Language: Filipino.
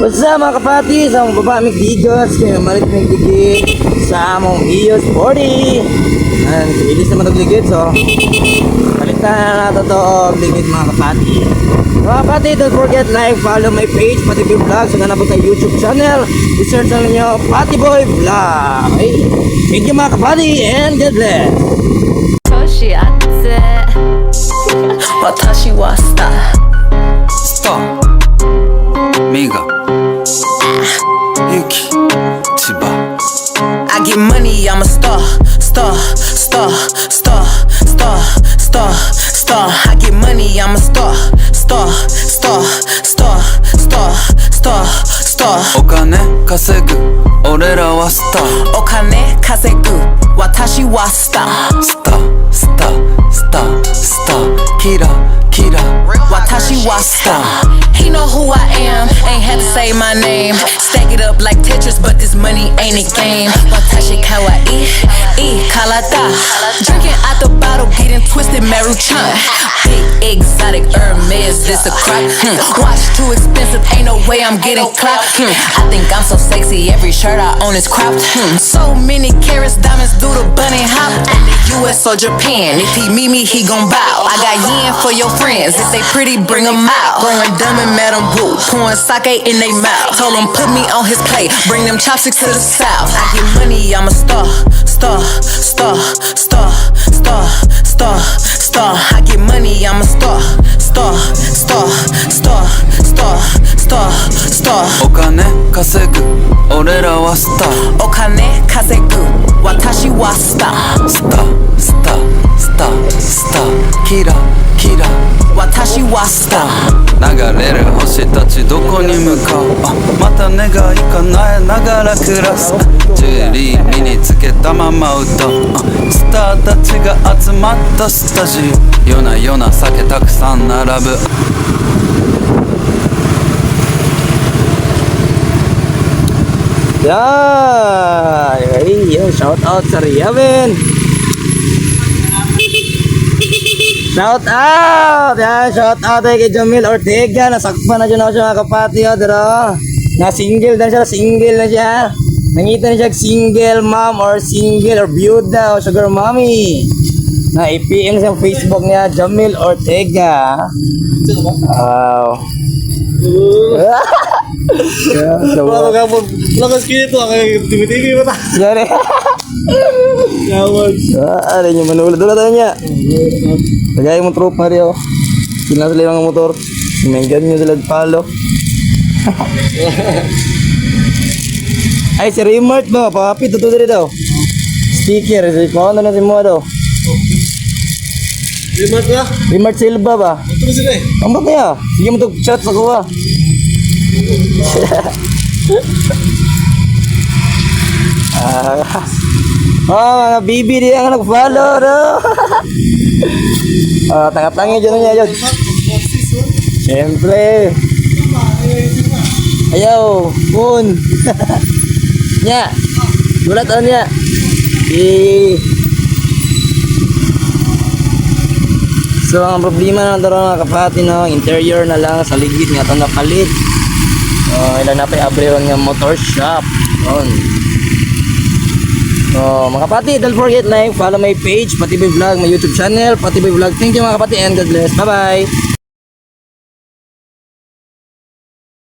Basta mga kapati, sa mga baba may videos, kaya malit may ligid sa among EOS 40. And ilis naman ang ligid, so palitan na natin ito ang ligid mga kapati. Mga kapati, don't forget like, follow my page, Pati Boy Vlog. So ganapos sa YouTube channel, i-search lang nyo Pati Boy Vlog. Okay? Thank you mga kapati, and God bless. 年あって私はスタースターメガユキ千葉 I get money, I'm a star, star, star, star, star, star, star. I get money, I'm a star, star, star, star, star, star, star. お金稼ぐ俺らはスターお金稼ぐ私はスタースタースタースタースターキラキラ私はスター He know who I am, ain't had to say my name. Stack it up like Tetris, but this money ain't a game. Watashi kawaii, kalata. Drinking out the bottle, getting twisted, Maruchan. Big exotic Hermes, this a crock. Watch too expensive, ain't no way I'm getting clocked. I think I'm so sexy, every shirt I own is cropped. So many carats, diamonds do the bunny hop. In the US or Japan, if he meet me, he gon' bow. I got yen for your friends, if they pretty, bring them out. Growing dumb and Madam Boo, pouring sake in they mouth. Told him put me on his plate, bring them chopsticks to the south. I get money, I'm a star, star, star, star, star, star, star. I get money, I'm a star, star, star, star, star, star, star. お金稼ぐ俺らはスターお金稼ぐ私はスタースタースタースタースターキラキラ私はスター流れる星たちどこに向かうまた願い叶えながら暮らすジュエリー身につけたまま歌うスターたちが集まったスタジオ夜な夜な酒たくさん並ぶYan! Okay, yun, shout out sa Riaven! Shout out! Yan, shout out kay Jamil Ortega. Nasakpan na dyan ako siya mga kapati. Na single na siya, single na siya. Nangita na siya single mom or single or byuda o sugar mommy. Na i-PM sa Facebook niya, Jamil Ortega. Wow. Wala ka po. Lakas kinito. Timi-timi mo ta. Sorry. Yawag. Ano nyo, manulad. Dula tayo niya. Tagay mo tropa rin ako. Sila sila ng motor. Sinanggan nyo sila palo. Ay, si Remart ba? Pakapit, ito rin daw. Sticker. Pakanda na si mo daw. Limat ka? Remart Silva ba? Ito na sila eh. Ang ba't niya? Sige mo ito, chat sa kuha. Mga bibi di ang nag-follow no? Tangat-tangi dyan niya yun. Siyempre. Ayaw, Moon. Nya, gulat on niya. So ang problema na ito mga kapati no, interior na lang sa ligid nga ito napalit. Ilan na pa i-abreon ng motor shop. So mga kapati, don't forget like, follow my page, Pati Boy Vlog, my YouTube channel, Pati Boy Vlog. Thank you mga kapati and God bless. Bye bye.